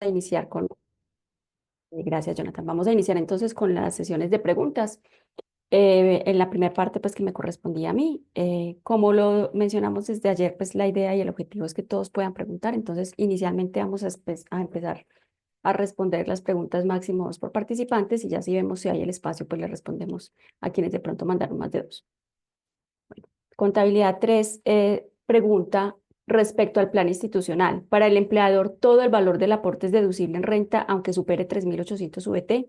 iniciar con, gracias Jonathan, vamos a iniciar entonces con las sesiones de preguntas. En la primera parte, pues que me correspondía a mí, como lo mencionamos desde ayer, pues la idea y el objetivo es que todos puedan preguntar. Entonces, inicialmente vamos a empezar a responder las preguntas máximo dos por participantes y ya si vemos si hay el espacio, pues le respondemos a quienes de pronto mandaron más de dos. Contabilidad 3 pregunta respecto al plan institucional. Para el empleador, todo el valor del aporte es deducible en renta, aunque supere 3.800 VT.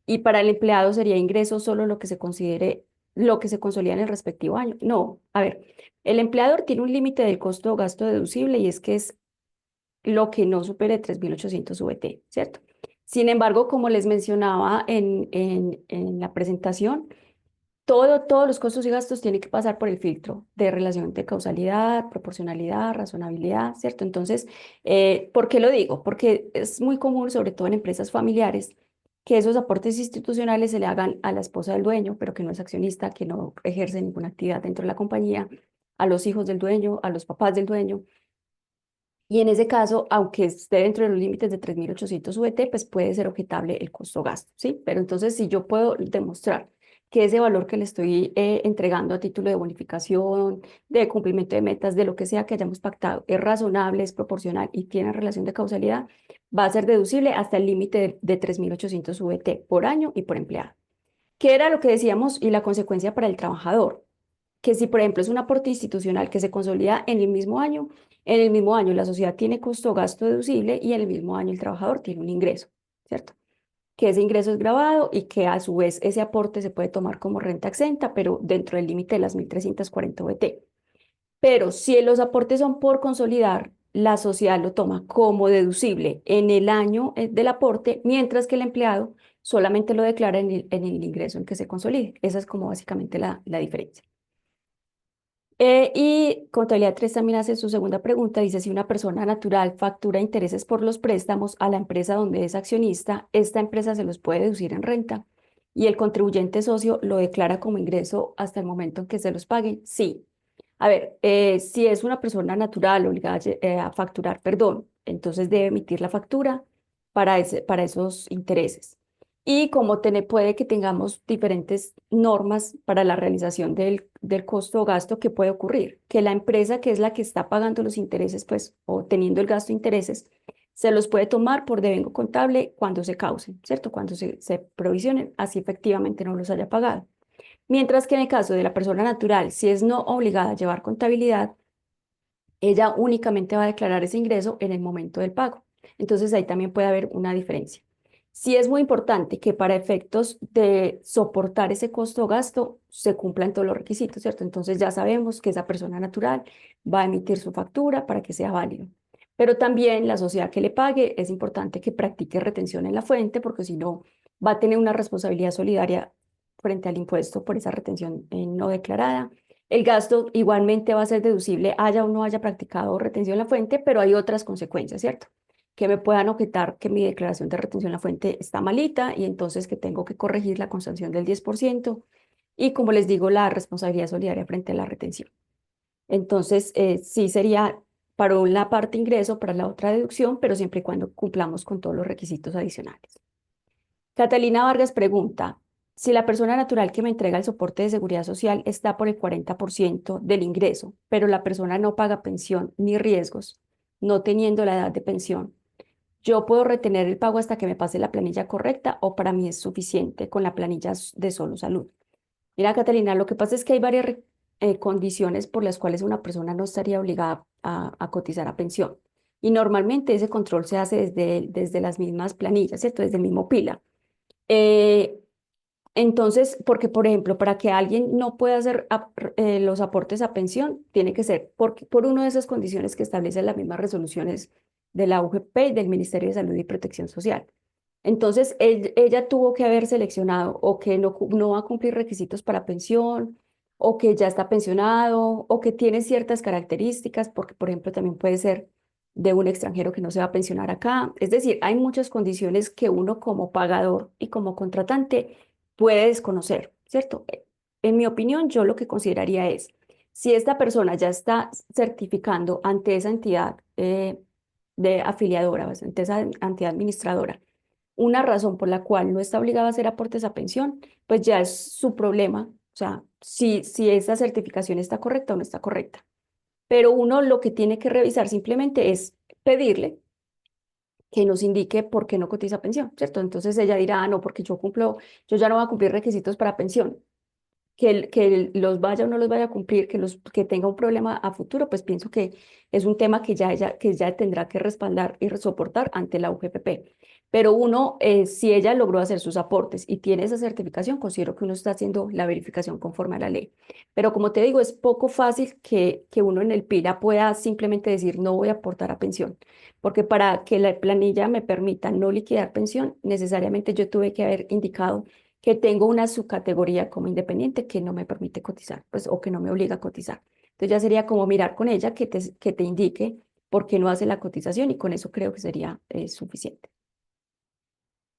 Y para el empleado sería ingreso solo lo que se considere, lo que se consolida en el respectivo año. No, a ver, el empleador tiene un límite del costo o gasto deducible y es que es lo que no supere 3.800 VT, ¿cierto? Sin embargo, como les mencionaba en la presentación, todos los costos y gastos tienen que pasar por el filtro de relación de causalidad, proporcionalidad, razonabilidad, ¿cierto? Entonces, ¿por qué lo digo? Porque es muy común, sobre todo en empresas familiares, que esos aportes institucionales se le hagan a la esposa del dueño, pero que no es accionista, que no ejerce ninguna actividad dentro de la compañía, a los hijos del dueño, a los papás del dueño. Y en ese caso, aunque esté dentro de los límites de 3.800 VT, pues puede ser objetable el costo-gasto, ¿sí? Pero entonces, si yo puedo demostrar que ese valor que le estoy entregando a título de bonificación, de cumplimiento de metas, de lo que sea que hayamos pactado, es razonable, es proporcional y tiene relación de causalidad, va a ser deducible hasta el límite de 3.800 VT por año y por empleado. ¿Qué era lo que decíamos y la consecuencia para el trabajador? Que si, por ejemplo, es un aporte institucional que se consolida en el mismo año la sociedad tiene costo-gasto deducible y en el mismo año el trabajador tiene un ingreso, ¿cierto? Que ese ingreso es grabado y que a su vez ese aporte se puede tomar como renta exenta, pero dentro del límite de las 1.340 VT. Pero si los aportes son por consolidar, la sociedad lo toma como deducible en el año del aporte, mientras que el empleado solamente lo declara en el ingreso en que se consolide. Esa es como básicamente la diferencia. Y Contabilidad 3 también hace su segunda pregunta, dice, si una persona natural factura intereses por los préstamos a la empresa donde es accionista, esta empresa se los puede deducir en renta y el contribuyente socio lo declara como ingreso hasta el momento en que se los pague. Sí. A ver, si es una persona natural obligada a facturar, perdón, entonces debe emitir la factura para esos intereses. Y como puede que tengamos diferentes normas para la realización del costo o gasto, que puede ocurrir? Que la empresa que es la que está pagando los intereses, pues, o teniendo el gasto de intereses, se los puede tomar por devengo contable cuando se causen, ¿cierto? Cuando se provisionen, así efectivamente no los haya pagado. Mientras que en el caso de la persona natural, si es no obligada a llevar contabilidad, ella únicamente va a declarar ese ingreso en el momento del pago. Entonces ahí también puede haber una diferencia. Sí es muy importante que para efectos de soportar ese costo o gasto se cumplan todos los requisitos, ¿cierto? Entonces ya sabemos que esa persona natural va a emitir su factura para que sea válido. Pero también la sociedad que le pague es importante que practique retención en la fuente porque si no va a tener una responsabilidad solidaria frente al impuesto por esa retención no declarada. El gasto igualmente va a ser deducible, haya o no haya practicado retención en la fuente, pero hay otras consecuencias, ¿cierto? Que me puedan objetar que mi declaración de retención en la fuente está malita y entonces que tengo que corregirla con sanción del 10%. Y como les digo, la responsabilidad solidaria frente a la retención. Entonces, sí sería para una parte ingreso, para la otra deducción, pero siempre y cuando cumplamos con todos los requisitos adicionales. Catalina Vargas pregunta, si la persona natural que me entrega el soporte de seguridad social está por el 40% del ingreso, pero la persona no paga pensión ni riesgos, no teniendo la edad de pensión, ¿yo puedo retener el pago hasta que me pase la planilla correcta o para mí es suficiente con la planilla de solo salud? Mira, Catalina, lo que pasa es que hay varias condiciones por las cuales una persona no estaría obligada a cotizar a pensión. Y normalmente ese control se hace desde las mismas planillas, ¿cierto? Desde el mismo pila. Eh, entonces, porque por ejemplo, para que alguien no pueda hacer los aportes a pensión, tiene que ser por una de esas condiciones que establecen las mismas resoluciones de la UGP y del Ministerio de Salud y Protección Social. Entonces, ella tuvo que haber seleccionado o que no va a cumplir requisitos para pensión, o que ya está pensionado, o que tiene ciertas características, porque por ejemplo también puede ser de un extranjero que no se va a pensionar acá. Es decir, hay muchas condiciones que uno como pagador y como contratante puede desconocer, ¿cierto? En mi opinión, yo lo que consideraría es, si esta persona ya está certificando ante esa entidad, de afiliadora, bastante esa entidad administradora, una razón por la cual no está obligada a hacer aportes a pensión, pues ya es su problema, o sea, si esa certificación está correcta o no está correcta. Pero uno lo que tiene que revisar simplemente es pedirle que nos indique por qué no cotiza pensión, ¿cierto? Entonces ella dirá, no, porque yo ya no voy a cumplir requisitos para pensión, que los vaya o no los vaya a cumplir, que tenga un problema a futuro, pues pienso que es un tema que ya tendrá que respaldar y soportar ante la UGPP. Pero uno, si ella logró hacer sus aportes y tiene esa certificación, considero que uno está haciendo la verificación conforme a la ley. Pero como te digo, es poco fácil que uno en el PILA pueda simplemente decir no voy a aportar a pensión, porque para que la planilla me permita no liquidar pensión, necesariamente yo tuve que haber indicado que tengo una subcategoría como independiente que no me permite cotizar, pues, o que no me obliga a cotizar. Entonces ya sería como mirar con ella que te indique por qué no hace la cotización y con eso creo que sería suficiente.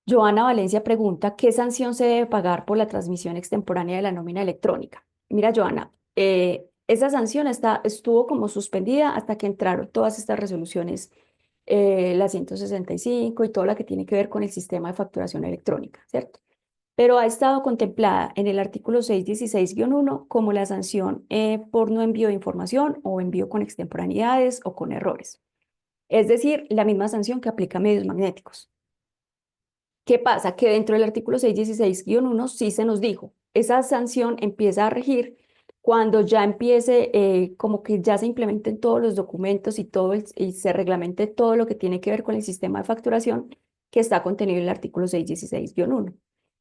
Joana Valencia pregunta, ¿qué sanción se debe pagar por la transmisión extemporánea de la nómina electrónica? Mira, Joana, esa sanción estuvo como suspendida hasta que entraron todas estas resoluciones, la 165 y toda la que tiene que ver con el sistema de facturación electrónica, ¿cierto? Pero ha estado contemplada en el artículo 616-1 como la sanción por no envío de información o envío con extemporaneidades o con errores. Es decir, la misma sanción que aplica a medios magnéticos. ¿Qué pasa? Que dentro del artículo 616-1 sí se nos dijo, esa sanción empieza a regir cuando ya empiece, como que ya se implementen todos los documentos y se reglamente todo lo que tiene que ver con el sistema de facturación que está contenido en el artículo 616-1.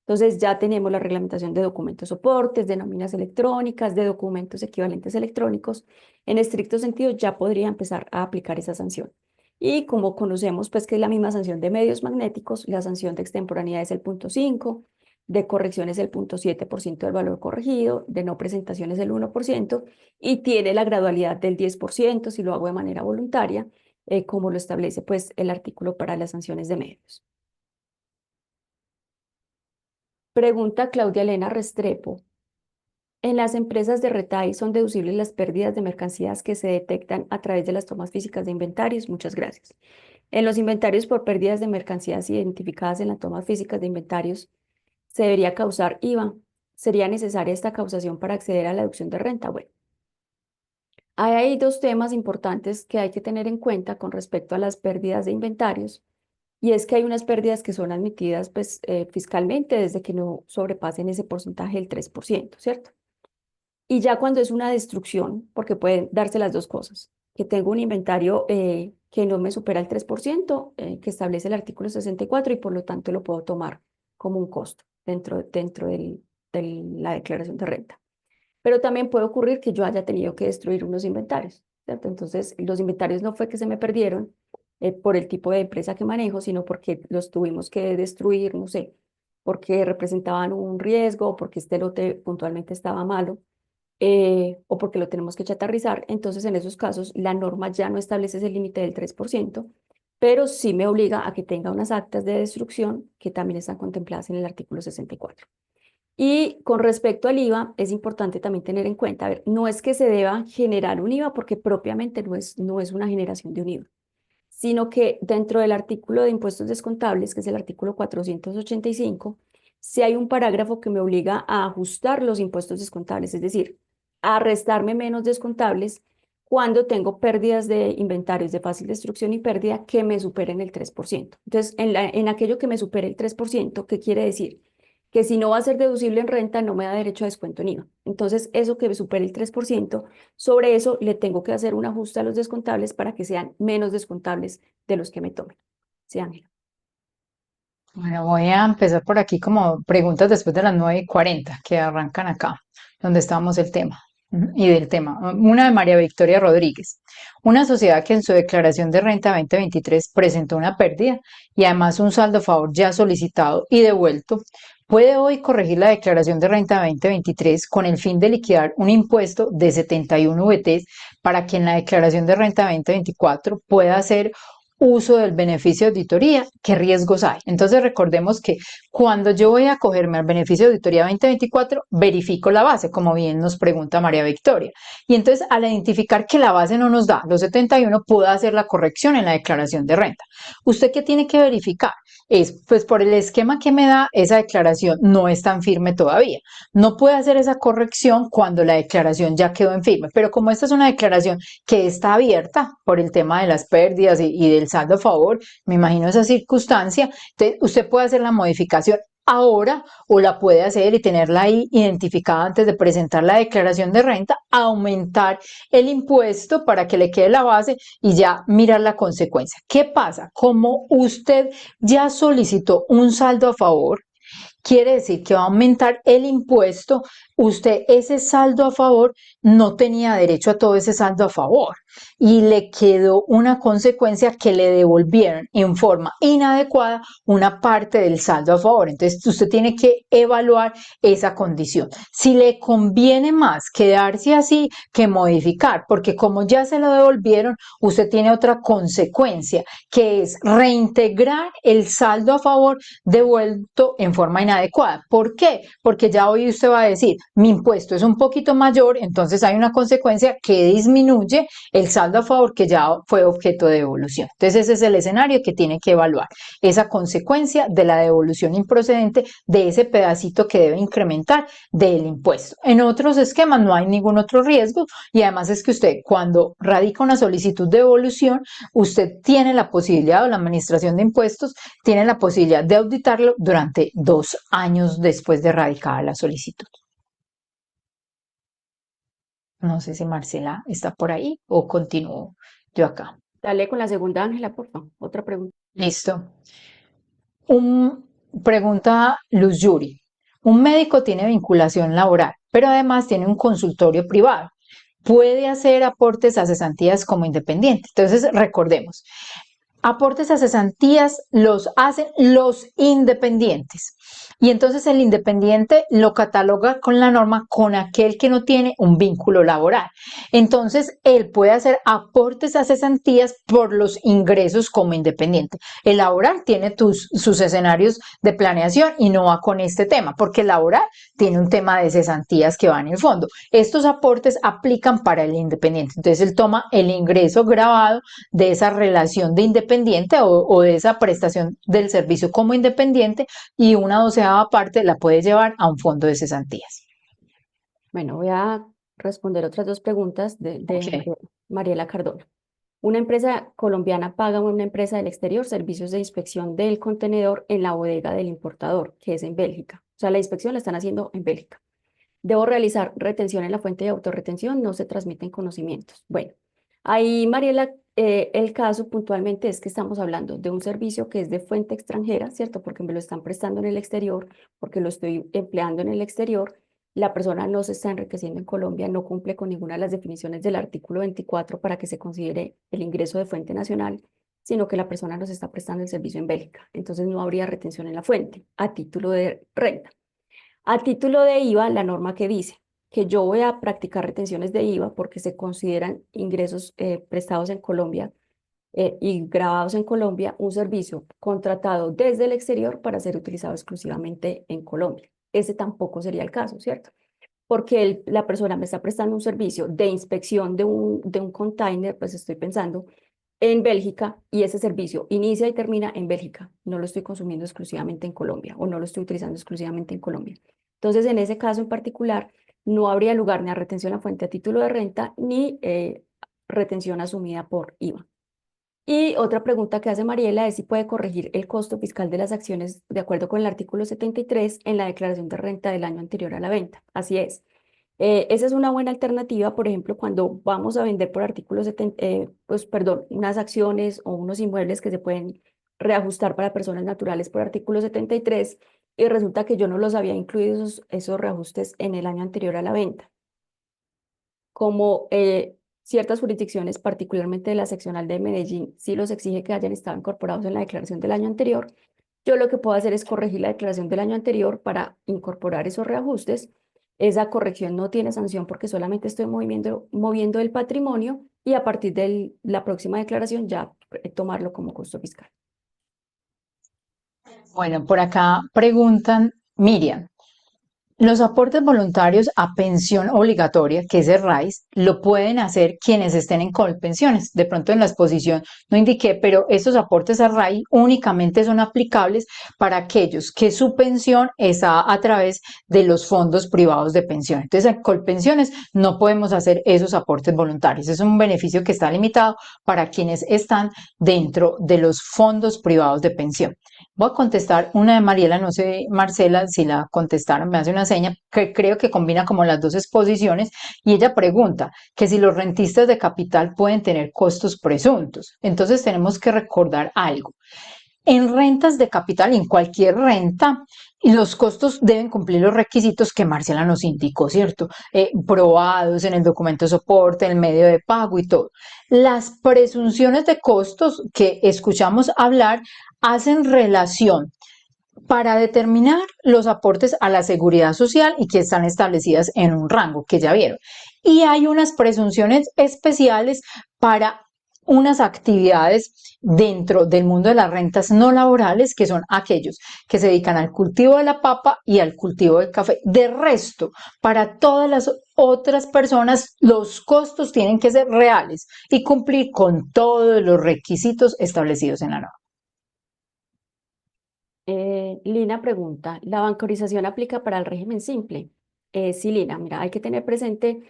Entonces ya tenemos la reglamentación de documentos soportes, de nóminas electrónicas, de documentos equivalentes electrónicos. En estricto sentido ya podría empezar a aplicar esa sanción. Y como conocemos, pues que es la misma sanción de medios magnéticos, la sanción de extemporaneidad es el punto 5, de corrección es el punto 7% del valor corregido, de no presentación es el 1% y tiene la gradualidad del 10% si lo hago de manera voluntaria, como lo establece pues el artículo para las sanciones de medios. Pregunta Claudia Elena Restrepo. En las empresas de retail son deducibles las pérdidas de mercancías que se detectan a través de las tomas físicas de inventarios. Muchas gracias. En los inventarios por pérdidas de mercancías identificadas en las tomas físicas de inventarios, se debería causar IVA. ¿Sería necesaria esta causación para acceder a la deducción de renta? Bueno, hay dos temas importantes que hay que tener en cuenta con respecto a las pérdidas de inventarios. Y es que hay unas pérdidas que son admitidas pues, fiscalmente desde que no sobrepasen ese porcentaje del 3%, ¿cierto? Y ya cuando es una destrucción, porque pueden darse las dos cosas, que tengo un inventario que no me supera el 3%, que establece el artículo 64 y por lo tanto lo puedo tomar como un costo de la declaración de renta. Pero también puede ocurrir que yo haya tenido que destruir unos inventarios, ¿cierto? Entonces, los inventarios no fue que se me perdieron por el tipo de empresa que manejo, sino porque los tuvimos que destruir, no sé, porque representaban un riesgo, o porque este lote puntualmente estaba malo, o porque lo tenemos que chatarrizar. Entonces, en esos casos, la norma ya no establece ese límite del 3%, pero sí me obliga a que tenga unas actas de destrucción que también están contempladas en el artículo 64. Y con respecto al IVA, es importante también tener en cuenta, a ver, no es que se deba generar un IVA porque propiamente no es una generación de un IVA, sino que dentro del artículo de impuestos descontables, que es el artículo 485, si hay un parágrafo que me obliga a ajustar los impuestos descontables, es decir, a restarme menos descontables cuando tengo pérdidas de inventarios de fácil destrucción y pérdida que me superen el 3%. Entonces, en aquello que me supere el 3%, ¿qué quiere decir? Que si no va a ser deducible en renta, no me da derecho a descuento en IVA. Entonces, eso que me supere el 3%, sobre eso le tengo que hacer un ajuste a los descontables para que sean menos descontables de los que me tomen. Sí, Ángela. Bueno, voy a empezar por aquí como preguntas después de las 9:40 que arrancan acá, donde estábamos el tema y del tema. Una de María Victoria Rodríguez. Una sociedad que en su declaración de renta 2023 presentó una pérdida y además un saldo a favor ya solicitado y devuelto, puede hoy corregir la declaración de renta 2023 con el fin de liquidar un impuesto de 71 VTs para que en la declaración de renta 2024 pueda hacer uso del beneficio de auditoría, ¿qué riesgos hay? Entonces recordemos que cuando yo voy a acogerme al beneficio de auditoría 2024, verifico la base, como bien nos pregunta María Victoria. Y entonces al identificar que la base no nos da los 71, puedo hacer la corrección en la declaración de renta. ¿Usted qué tiene que verificar? Pues por el esquema que me da, esa declaración no es tan firme todavía. No puede hacer esa corrección cuando la declaración ya quedó en firme, pero como esta es una declaración que está abierta por el tema de las pérdidas y del saldo a favor, me imagino esa circunstancia, entonces usted puede hacer la modificación ahora o la puede hacer y tenerla ahí identificada antes de presentar la declaración de renta, aumentar el impuesto para que le quede la base y ya mirar la consecuencia. ¿Qué pasa? Como usted ya solicitó un saldo a favor, quiere decir que va a aumentar el impuesto, usted ese saldo a favor no tenía derecho a todo ese saldo a favor y le quedó una consecuencia que le devolvieron en forma inadecuada una parte del saldo a favor. Entonces usted tiene que evaluar esa condición. Si le conviene más quedarse así que modificar, porque como ya se lo devolvieron, usted tiene otra consecuencia, que es reintegrar el saldo a favor devuelto en forma inadecuada. ¿Por qué? Porque ya hoy usted va a decir, mi impuesto es un poquito mayor, entonces hay una consecuencia que disminuye el saldo a favor que ya fue objeto de devolución. Entonces ese es el escenario que tiene que evaluar, esa consecuencia de la devolución improcedente de ese pedacito que debe incrementar del impuesto. En otros esquemas no hay ningún otro riesgo y además es que usted cuando radica una solicitud de devolución, usted tiene la posibilidad o la administración de impuestos tiene la posibilidad de auditarlo durante 2 años después de radicada la solicitud. No sé si Marcela está por ahí o continúo yo acá. Dale con la segunda, Ángela, por favor. Otra pregunta. Listo. Pregunta Luz Yuri. Un médico tiene vinculación laboral, pero además tiene un consultorio privado. ¿Puede hacer aportes a cesantías como independiente? Entonces, recordemos, aportes a cesantías los hacen los independientes. Y entonces el independiente lo cataloga con la norma con aquel que no tiene un vínculo laboral. Entonces, él puede hacer aportes a cesantías por los ingresos como independiente. El laboral tiene sus escenarios de planeación y no va con este tema, porque el laboral tiene un tema de cesantías que va en el fondo. Estos aportes aplican para el independiente. Entonces, él toma el ingreso grabado de esa relación de independiente o de esa prestación del servicio como independiente y una doceava parte la puede llevar a un fondo de cesantías. Bueno, voy a responder otras dos preguntas de Ok. Mariela Cardona. Una empresa colombiana paga a una empresa del exterior servicios de inspección del contenedor en la bodega del importador, que es en Bélgica. O sea, la inspección la están haciendo en Bélgica. Debo realizar retención en la fuente de autorretención, no se transmiten conocimientos. Bueno, ahí, Mariela, el caso puntualmente es que estamos hablando de un servicio que es de fuente extranjera, ¿cierto? Porque me lo están prestando en el exterior, porque lo estoy empleando en el exterior. La persona no se está enriqueciendo en Colombia, no cumple con ninguna de las definiciones del artículo 24 para que se considere el ingreso de fuente nacional, sino que la persona nos está prestando el servicio en Bélgica. Entonces no habría retención en la fuente a título de renta. A título de IVA, la norma que dice que yo voy a practicar retenciones de IVA porque se consideran ingresos prestados en Colombia y grabados en Colombia, un servicio contratado desde el exterior para ser utilizado exclusivamente en Colombia. Ese tampoco sería el caso, ¿cierto? Porque la persona me está prestando un servicio de inspección de un container, pues estoy pensando en Bélgica y ese servicio inicia y termina en Bélgica. No lo estoy consumiendo exclusivamente en Colombia o no lo estoy utilizando exclusivamente en Colombia. Entonces, en ese caso en particular, no habría lugar ni a retención a fuente a título de renta ni retención asumida por IVA. Y otra pregunta que hace Mariela es si puede corregir el costo fiscal de las acciones de acuerdo con el artículo 73 en la declaración de renta del año anterior a la venta. Así es. Esa es una buena alternativa, por ejemplo, cuando vamos a vender por artículo 70, pues perdón, unas acciones o unos inmuebles que se pueden reajustar para personas naturales por artículo 73 y resulta que yo no los había incluido esos reajustes en el año anterior a la venta. Como ciertas jurisdicciones, particularmente de la seccional de Medellín, sí los exige que hayan estado incorporados en la declaración del año anterior, yo lo que puedo hacer es corregir la declaración del año anterior para incorporar esos reajustes. Esa corrección no tiene sanción porque solamente estoy moviendo el patrimonio y a partir de la próxima declaración ya tomarlo como costo fiscal. Bueno, por acá preguntan, Miriam, los aportes voluntarios a pensión obligatoria, que es el RAIS, lo pueden hacer quienes estén en Colpensiones. De pronto en la exposición no indiqué, pero estos aportes a RAIS únicamente son aplicables para aquellos que su pensión está a través de los fondos privados de pensión. Entonces, en Colpensiones no podemos hacer esos aportes voluntarios. Es un beneficio que está limitado para quienes están dentro de los fondos privados de pensión. Voy a contestar una de Mariela, no sé, Marcela, si la contestaron, me hace una seña que creo que combina como las dos exposiciones, y ella pregunta que si los rentistas de capital pueden tener costos presuntos. Entonces tenemos que recordar algo. En rentas de capital, en cualquier renta, los costos deben cumplir los requisitos que Marcela nos indicó, ¿cierto? Probados en el documento de soporte, en el medio de pago y todo. Las presunciones de costos que escuchamos hablar hacen relación para determinar los aportes a la seguridad social y que están establecidas en un rango que ya vieron. Y hay unas presunciones especiales para unas actividades dentro del mundo de las rentas no laborales, que son aquellos que se dedican al cultivo de la papa y al cultivo del café. De resto, para todas las otras personas, los costos tienen que ser reales y cumplir con todos los requisitos establecidos en la norma. Lina pregunta, ¿la bancarización aplica para el régimen simple? Sí, Lina, mira, hay que tener presente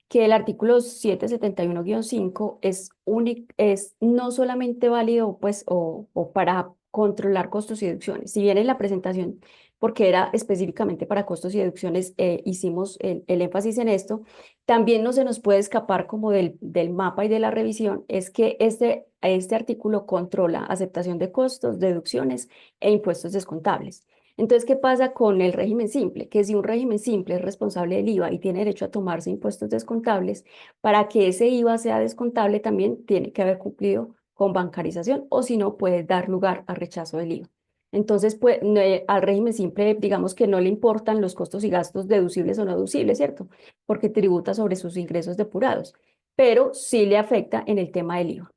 que el artículo 771-5 es no solamente válido pues, o para controlar costos y deducciones. Si bien en la presentación, porque era específicamente para costos y deducciones, hicimos el énfasis en esto, también no se nos puede escapar como del mapa y de la revisión, es que este artículo controla aceptación de costos, deducciones e impuestos descontables. Entonces, ¿qué pasa con el régimen simple? Que si un régimen simple es responsable del IVA y tiene derecho a tomarse impuestos descontables, para que ese IVA sea descontable también tiene que haber cumplido con bancarización o si no puede dar lugar a rechazo del IVA. Entonces, pues, al régimen simple, digamos que no le importan los costos y gastos deducibles o no deducibles, ¿cierto? Porque tributa sobre sus ingresos depurados, pero sí le afecta en el tema del IVA.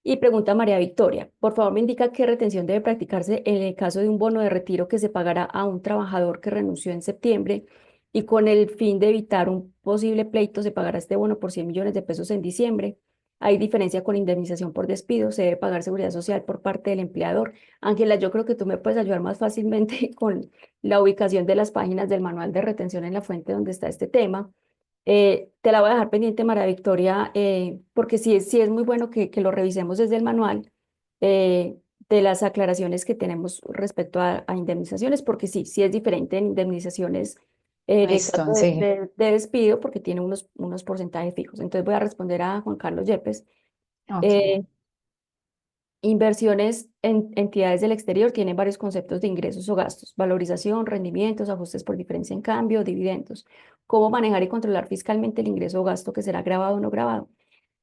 Y pregunta María Victoria, por favor me indica qué retención debe practicarse en el caso de un bono de retiro que se pagará a un trabajador que renunció en septiembre y con el fin de evitar un posible pleito se pagará este bono por 100 millones de pesos en diciembre. Hay diferencia con indemnización por despido, se debe pagar seguridad social por parte del empleador. Ángela, yo creo que tú me puedes ayudar más fácilmente con la ubicación de las páginas del manual de retención en la fuente donde está este tema. Te la voy a dejar pendiente, María Victoria, porque sí es muy bueno que lo revisemos desde el manual eh, de las aclaraciones que tenemos respecto a indemnizaciones, porque sí es diferente en indemnizaciones en caso Listo, sí. de despido, porque tiene unos porcentajes fijos. Entonces voy a responder a Juan Carlos Yepes. Ok. Eh, Inversiones en entidades del exterior tienen varios conceptos de ingresos o gastos, valorización, rendimientos, ajustes por diferencia en cambio, dividendos. ¿Cómo manejar y controlar fiscalmente el ingreso o gasto que será grabado o no grabado?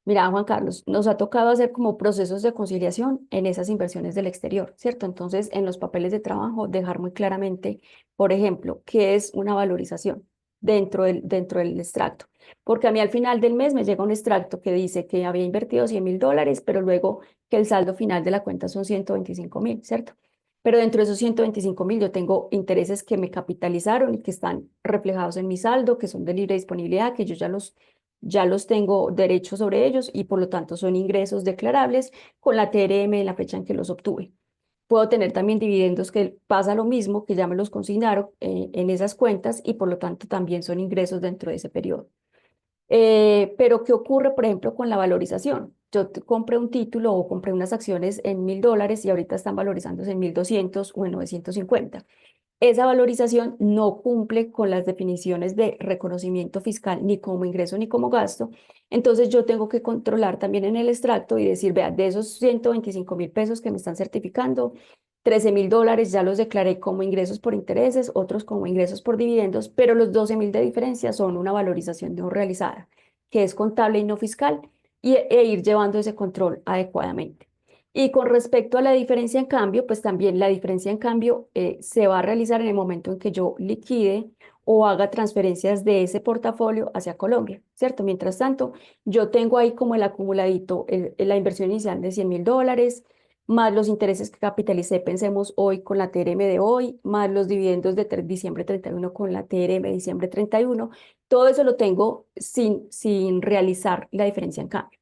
Mira, Juan Carlos, nos ha tocado hacer como procesos de conciliación en esas inversiones del exterior, ¿cierto? Entonces, en los papeles de trabajo, dejar muy claramente, por ejemplo, qué es una valorización dentro del extracto. Porque a mí al final del mes me llega un extracto que dice que había invertido 100.000 dólares, pero luego que el saldo final de la cuenta son 125.000, ¿cierto? Pero dentro de esos 125.000 yo tengo intereses que me capitalizaron y que están reflejados en mi saldo, que son de libre disponibilidad, que yo ya los tengo derechos sobre ellos y por lo tanto son ingresos declarables con la TRM en la fecha en que los obtuve. Puedo tener también dividendos que pasa lo mismo, que ya me los consignaron en esas cuentas y por lo tanto también son ingresos dentro de ese periodo. Pero ¿qué ocurre, por ejemplo, con la valorización? Yo compré un título o compré unas acciones en 1.000 dólares y ahorita están valorizándose en 1.200 o en 950. Esa valorización no cumple con las definiciones de reconocimiento fiscal ni como ingreso ni como gasto. Entonces yo tengo que controlar también en el extracto y decir, vea, de esos 125.000 pesos que me están certificando, 13.000 dólares ya los declaré como ingresos por intereses, otros como ingresos por dividendos, pero los 12.000 de diferencia son una valorización no realizada, que es contable y no fiscal, e ir llevando ese control adecuadamente. Y con respecto a la diferencia en cambio, pues también la diferencia en cambio se va a realizar en el momento en que yo liquide o haga transferencias de ese portafolio hacia Colombia, ¿cierto? Mientras tanto, yo tengo ahí como el acumuladito, la inversión inicial de $100.000, más los intereses que capitalicé, pensemos hoy con la TRM de hoy, más los dividendos de diciembre 31 con la TRM de diciembre 31, todo eso lo tengo sin realizar la diferencia en cambio.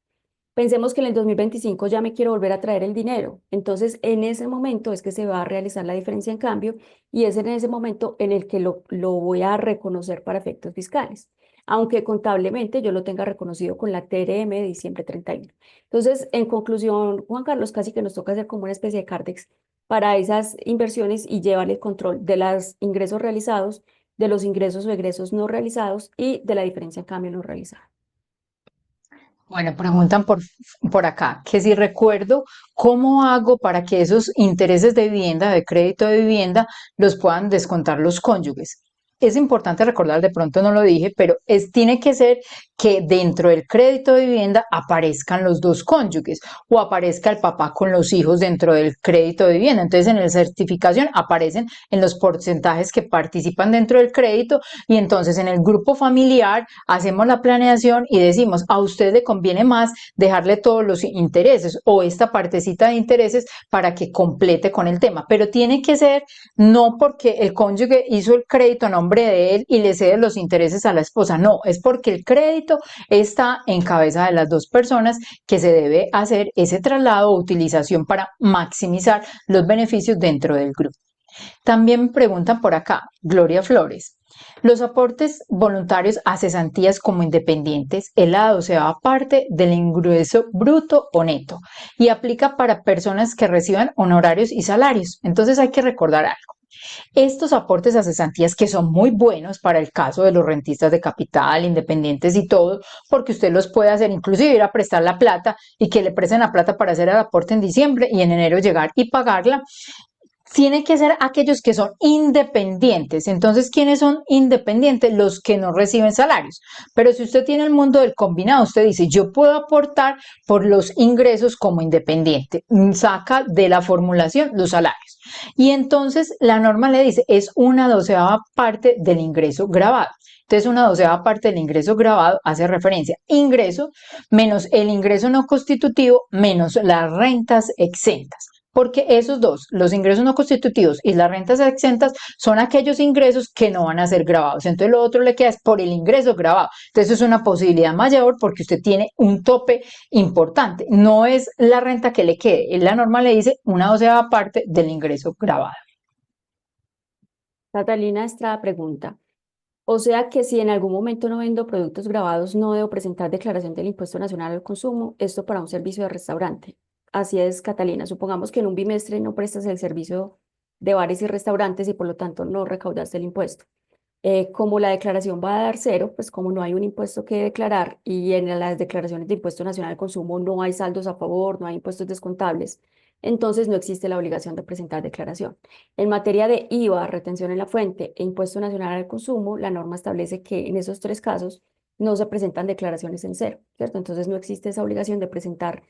Pensemos que en el 2025 ya me quiero volver a traer el dinero. Entonces, en ese momento es que se va a realizar la diferencia en cambio y es en ese momento en el que lo voy a reconocer para efectos fiscales, aunque contablemente yo lo tenga reconocido con la TRM de diciembre 31. Entonces, en conclusión, Juan Carlos, casi que nos toca hacer como una especie de Cardex para esas inversiones y llevar el control de los ingresos realizados, de los ingresos o egresos no realizados y de la diferencia en cambio no realizada. Bueno, preguntan por acá, que si recuerdo cómo hago para que esos intereses de vivienda, de crédito de vivienda, los puedan descontar los cónyuges. Es importante recordar, de pronto no lo dije, pero tiene que ser que dentro del crédito de vivienda aparezcan los dos cónyuges o aparezca el papá con los hijos dentro del crédito de vivienda. Entonces, en la certificación aparecen en los porcentajes que participan dentro del crédito y entonces en el grupo familiar hacemos la planeación y decimos, a usted le conviene más dejarle todos los intereses o esta partecita de intereses para que complete con el tema, pero tiene que ser no porque el cónyuge hizo el crédito a nombre de él y le cede los intereses a la esposa, no, es porque el crédito está en cabeza de las dos personas que se debe hacer ese traslado o utilización para maximizar los beneficios dentro del grupo. También me preguntan por acá, Gloria Flores. Los aportes voluntarios a cesantías como independientes es la 12ª parte del ingreso bruto o neto y aplica para personas que reciban honorarios y salarios. Entonces hay que recordar algo. Estos aportes a cesantías que son muy buenos para el caso de los rentistas de capital, independientes y todo, porque usted los puede hacer, inclusive ir a prestar la plata y que le presten la plata para hacer el aporte en diciembre y en enero llegar y pagarla, tiene que ser aquellos que son independientes. Entonces, ¿quiénes son independientes? Los que no reciben salarios. Pero si usted tiene el mundo del combinado, usted dice, yo puedo aportar por los ingresos como independiente. Saca de la formulación los salarios. Y entonces la norma le dice, es una 12ª parte del ingreso grabado. Entonces, una 12ª parte del ingreso grabado hace referencia ingreso menos el ingreso no constitutivo menos las rentas exentas. Porque esos dos, los ingresos no constitutivos y las rentas exentas, son aquellos ingresos que no van a ser grabados. Entonces lo otro le queda es por el ingreso grabado. Entonces es una posibilidad mayor porque usted tiene un tope importante. No es la renta que le quede, la norma le dice una 12ª parte del ingreso grabado. Catalina Estrada pregunta, o sea que si en algún momento no vendo productos grabados, no debo presentar declaración del impuesto nacional al consumo, esto para un servicio de restaurante. Así es, Catalina. Supongamos que en un bimestre no prestas el servicio de bares y restaurantes y por lo tanto no recaudaste el impuesto. Como la declaración va a dar cero, pues como no hay un impuesto que declarar y en las declaraciones de impuesto nacional al consumo no hay saldos a favor, no hay impuestos descontables, entonces no existe la obligación de presentar declaración. En materia de IVA, retención en la fuente e impuesto nacional al consumo, la norma establece que en esos tres casos no se presentan declaraciones en cero, ¿cierto? Entonces no existe esa obligación de presentar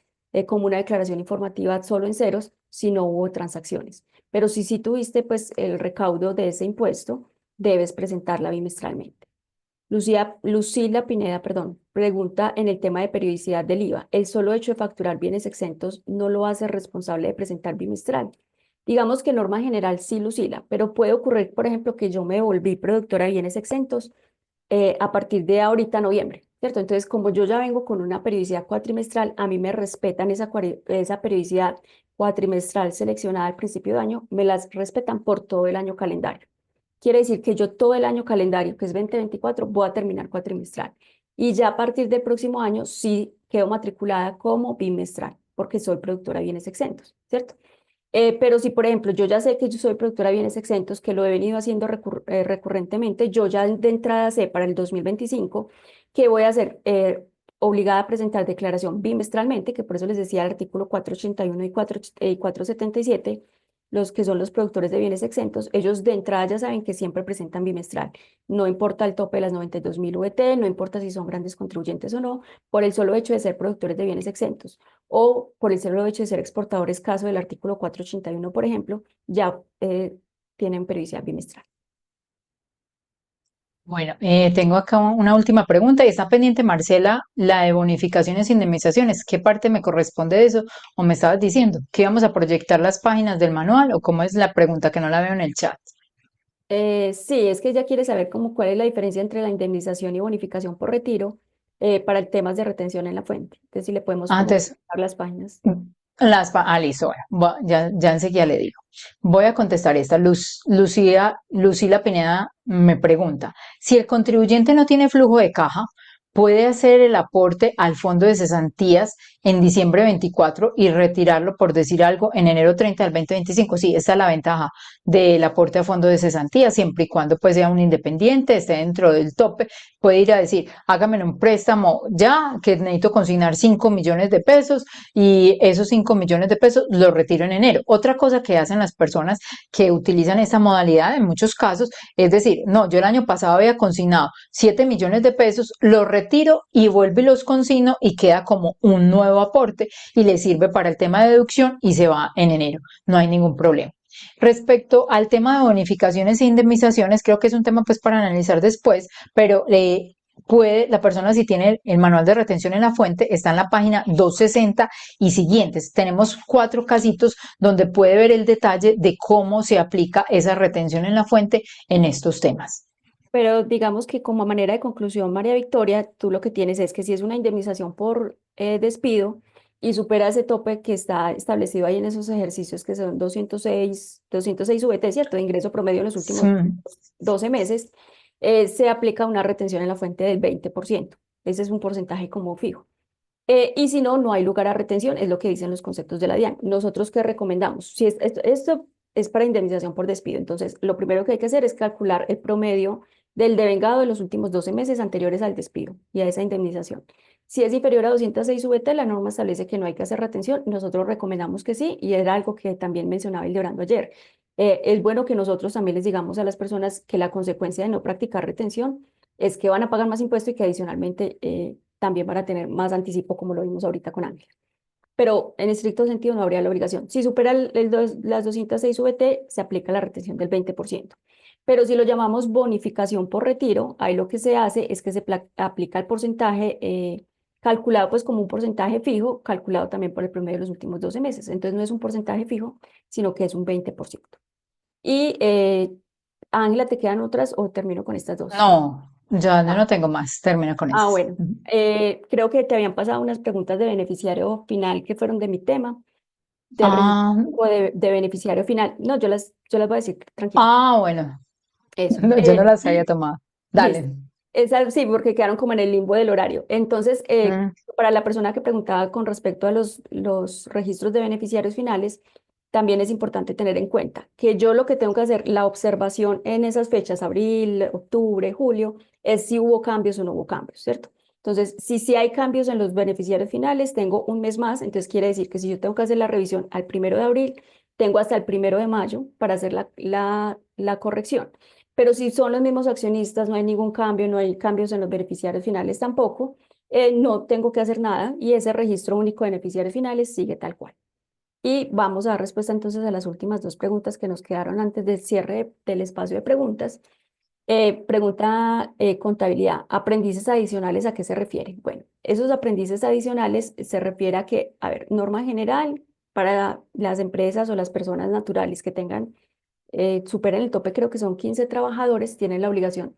como una declaración informativa solo en ceros si no hubo transacciones. Pero si sí tuviste pues el recaudo de ese impuesto, debes presentarla bimestralmente. Lucila Pineda, perdón, pregunta en el tema de periodicidad del IVA. ¿El solo hecho de facturar bienes exentos no lo hace responsable de presentar bimestral? Digamos que norma general sí, Lucila, pero puede ocurrir, por ejemplo, que yo me volví productora de bienes exentos a partir de ahorita noviembre, ¿cierto? Entonces, como yo ya vengo con una periodicidad cuatrimestral, a mí me respetan esa periodicidad cuatrimestral seleccionada al principio de año, me las respetan por todo el año calendario. Quiere decir que yo todo el año calendario, que es 2024, voy a terminar cuatrimestral. Y ya a partir del próximo año sí quedo matriculada como bimestral, porque soy productora de bienes exentos, ¿cierto? Pero si, por ejemplo, yo ya sé que yo soy productora de bienes exentos, que lo he venido haciendo recurrentemente, yo ya de entrada sé para el 2025 que voy a ser obligada a presentar declaración bimestralmente, que por eso les decía el artículo 481 y 477, los que son los productores de bienes exentos, ellos de entrada ya saben que siempre presentan bimestral. No importa el tope de las 92.000 VT, no importa si son grandes contribuyentes o no, por el solo hecho de ser productores de bienes exentos o por el solo hecho de ser exportadores, caso del artículo 481, por ejemplo, ya tienen periodicidad bimestral. Bueno, tengo acá una última pregunta y está pendiente Marcela, la de bonificaciones e indemnizaciones. ¿Qué parte me corresponde de eso? ¿O me estabas diciendo que íbamos a proyectar las páginas del manual o cómo es la pregunta que no la veo en el chat? Sí, es que ella quiere saber cómo, cuál es la diferencia entre la indemnización y bonificación por retiro para el temas de retención en la fuente. Entonces, si le podemos como Antes, dar las páginas. listo, bueno, ya enseguida le digo. Voy a contestar esta. Lucila Pineda me pregunta, si el contribuyente no tiene flujo de caja, ¿puede hacer el aporte al fondo de cesantías en diciembre 24 y retirarlo, por decir algo, en enero 30 del 2025? Sí, esa es la ventaja del aporte a fondo de cesantías, siempre y cuando pues sea un independiente, esté dentro del tope, puede ir a decir, hágame un préstamo ya, que necesito consignar 5 millones de pesos y esos 5 millones de pesos los retiro en enero. Otra cosa que hacen las personas que utilizan esta modalidad en muchos casos es decir, no, yo el año pasado había consignado 7 millones de pesos, los retiro y vuelvo y los consigno y queda como un nuevo aporte y le sirve para el tema de deducción y se va en enero. No hay ningún problema. Respecto al tema de bonificaciones e indemnizaciones, creo que es un tema pues para analizar después, pero puede, la persona si tiene el manual de retención en la fuente, está en la página 260 y siguientes. Tenemos 4 casitos donde puede ver el detalle de cómo se aplica esa retención en la fuente en estos temas. Pero digamos que como manera de conclusión, María Victoria, tú lo que tienes es que si es una indemnización por despido y supera ese tope que está establecido ahí en esos ejercicios que son 206 VT, ¿cierto? De ingreso promedio en los Sí. últimos 12 meses, se aplica una retención en la fuente del 20%. Ese es un porcentaje como fijo. Y si no, no hay lugar a retención, es lo que dicen los conceptos de la DIAN. Nosotros, ¿qué recomendamos? Si esto es para indemnización por despido, entonces lo primero que hay que hacer es calcular el promedio del devengado de los últimos 12 meses anteriores al despido y a esa indemnización. Si es inferior a 206 VT, la norma establece que no hay que hacer retención. Nosotros recomendamos que sí, y era algo que también mencionaba el de Orando ayer. Es bueno que nosotros también les digamos a las personas que la consecuencia de no practicar retención es que van a pagar más impuesto y que adicionalmente también van a tener más anticipo, como lo vimos ahorita con Ángel. Pero en estricto sentido no habría la obligación. Si supera las 206 VT, se aplica la retención del 20%. Pero si lo llamamos bonificación por retiro, ahí lo que se hace es que se aplica el porcentaje calculado pues como un porcentaje fijo, calculado también por el promedio de los últimos 12 meses. Entonces no es un porcentaje fijo, sino que es un 20%. Y Ángela, ¿te quedan otras o termino con estas dos? No, ya Ah, no tengo más, termino con eso. bueno, creo que te habían pasado unas preguntas de beneficiario final que fueron de mi tema, de registro Ah, o de beneficiario final. No, yo las voy a decir tranquila. bueno, Eso. no, yo no las había tomado. Listo. Dale. Sí, porque quedaron como en el limbo del horario. Entonces, Mm, para la persona que preguntaba con respecto a los registros de beneficiarios finales, también es importante tener en cuenta que yo lo que tengo que hacer, la observación en esas fechas, abril, octubre, julio, es si hubo cambios o no hubo cambios, ¿cierto? Entonces, si sí hay cambios en los beneficiarios finales, tengo un mes más, entonces quiere decir que si yo tengo que hacer la revisión al 1 de abril, tengo hasta el 1 de mayo para hacer la corrección. Pero si son los mismos accionistas, no hay ningún cambio, no hay cambios en los beneficiarios finales tampoco, no tengo que hacer nada y ese registro único de beneficiarios finales sigue tal cual. Y vamos a dar respuesta entonces a las últimas dos preguntas que nos quedaron antes del cierre del espacio de preguntas. Pregunta contabilidad, aprendices adicionales, ¿a qué se refiere? Bueno, esos aprendices adicionales se refiere a que, a ver, norma general para las empresas o las personas naturales que tengan superen el tope, creo que son 15 trabajadores, tienen la obligación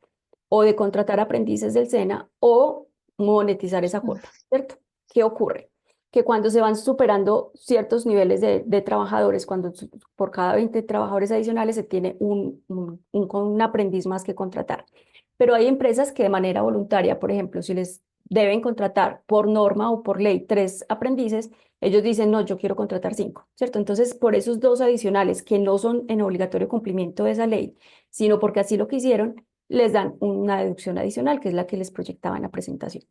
o de contratar aprendices del SENA o monetizar esa cuota, ¿cierto? ¿Qué ocurre? Que cuando se van superando ciertos niveles de trabajadores, cuando por cada 20 trabajadores adicionales se tiene un aprendiz más que contratar. Pero hay empresas que de manera voluntaria, por ejemplo, si les deben contratar por norma o por ley 3 aprendices, ellos dicen, no, yo quiero contratar 5, ¿cierto? Entonces, por esos 2 adicionales que no son en obligatorio cumplimiento de esa ley, sino porque así lo quisieron, les dan una deducción adicional, que es la que les proyectaba en la presentación.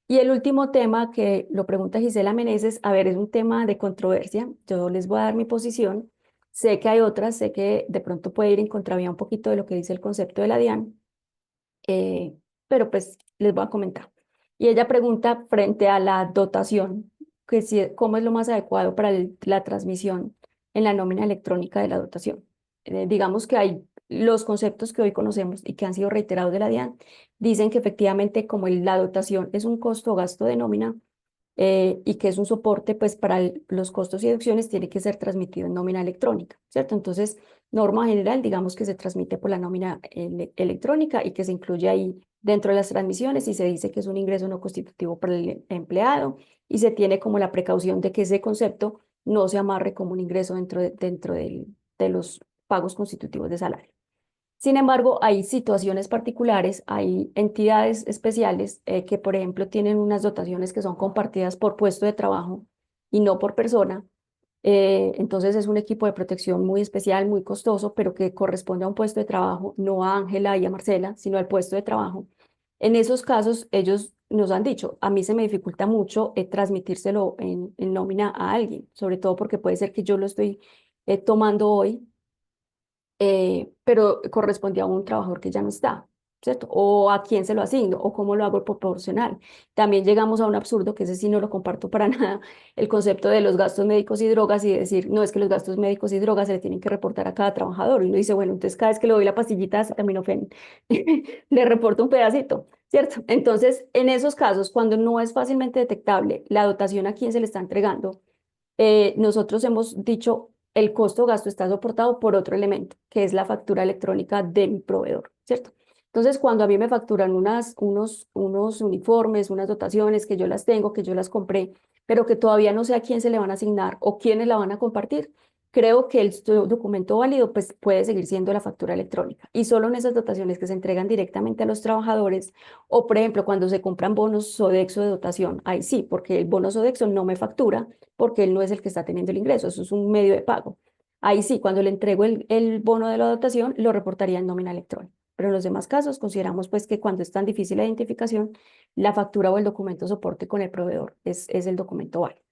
Y el último tema que lo pregunta Gisela Meneses, a ver, es un tema de controversia. Yo les voy a dar mi posición. Sé que hay otras, sé que de pronto puede ir en contravía un poquito de lo que dice el concepto de la DIAN, eh, pero pues les voy a comentar. Y ella pregunta frente a la dotación, que si, cómo es lo más adecuado para la transmisión en la nómina electrónica de la dotación. Digamos que hay los conceptos que hoy conocemos y que han sido reiterados de la DIAN dicen que efectivamente como la dotación es un costo o gasto de nómina, y que es un soporte pues para los costos y deducciones, tiene que ser transmitido en nómina electrónica, ¿cierto? Entonces, norma general, digamos que se transmite por la nómina electrónica y que se incluye ahí dentro de las transmisiones y se dice que es un ingreso no constitutivo para el empleado y se tiene como la precaución de que ese concepto no se amarre como un ingreso de los pagos constitutivos de salario. Sin embargo, hay situaciones particulares, hay entidades especiales que, por ejemplo, tienen unas dotaciones que son compartidas por puesto de trabajo y no por persona. Entonces es un equipo de protección muy especial, muy costoso, pero que corresponde a un puesto de trabajo, no a Ángela y a Marcela, sino al puesto de trabajo. En esos casos, ellos nos han dicho, a mí se me dificulta mucho transmitírselo en nómina a alguien, sobre todo porque puede ser que yo lo estoy tomando hoy, pero correspondía a un trabajador que ya no está, ¿cierto? O a quién se lo asigno, o cómo lo hago proporcional. También llegamos a un absurdo, que ese sí no lo comparto para nada, el concepto de los gastos médicos y drogas y decir, no, es que los gastos médicos y drogas se le tienen que reportar a cada trabajador. Y uno dice, bueno, entonces cada vez que le doy la pastillita de acetaminofén, le reporto un pedacito, ¿cierto? Entonces, en esos casos, cuando no es fácilmente detectable la dotación a quién se le está entregando, nosotros hemos dicho el costo gasto está soportado por otro elemento, que es la factura electrónica de mi proveedor, ¿cierto? Entonces, cuando a mí me facturan unos uniformes, unas dotaciones que yo las tengo, que yo las compré, pero que todavía no sé a quién se le van a asignar o quiénes la van a compartir, creo que el documento válido pues, puede seguir siendo la factura electrónica. Y solo en esas dotaciones que se entregan directamente a los trabajadores, o por ejemplo, cuando se compran bonos Sodexo de dotación, ahí sí, porque el bono Sodexo no me factura porque él no es el que está teniendo el ingreso, eso es un medio de pago. Ahí sí, cuando le entrego el bono de la dotación, lo reportaría en nómina electrónica. Pero en los demás casos consideramos pues que cuando es tan difícil la identificación, la factura o el documento soporte con el proveedor es el documento válido.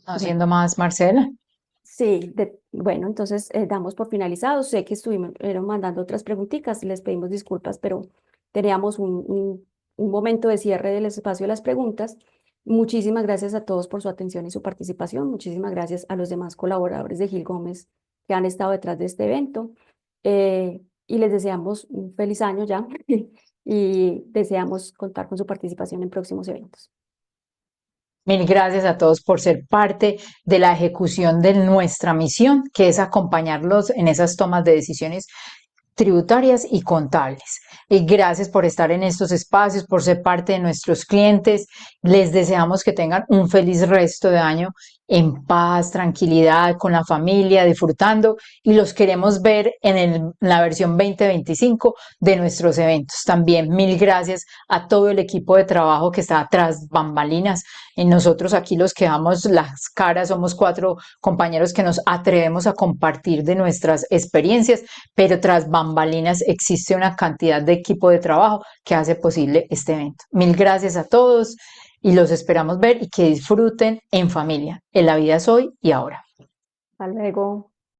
No Bueno, siendo más, Marcela. sí, bueno, entonces damos por finalizado. Sé que estuvimos mandando otras preguntitas, les pedimos disculpas, pero teníamos un momento de cierre del espacio de las preguntas. Muchísimas gracias a todos por su atención y su participación. Muchísimas gracias a los demás colaboradores de Gil Gómez que han estado detrás de este evento. Y les deseamos un feliz año ya y deseamos contar con su participación en próximos eventos. Mil gracias a todos por ser parte de la ejecución de nuestra misión, que es acompañarlos en esas tomas de decisiones tributarias y contables. Y gracias por estar en estos espacios, por ser parte de nuestros clientes. Les deseamos que tengan un feliz resto de año en paz, tranquilidad, con la familia, disfrutando, y los queremos ver en la versión 2025 de nuestros eventos. También mil gracias a todo el equipo de trabajo que está tras bambalinas. Y nosotros aquí los que damos las caras somos 4 compañeros que nos atrevemos a compartir de nuestras experiencias, pero tras bambalinas existe una cantidad de equipo de trabajo que hace posible este evento. Mil gracias a todos y los esperamos ver y que disfruten en familia. En la vida es hoy y ahora. Hasta luego.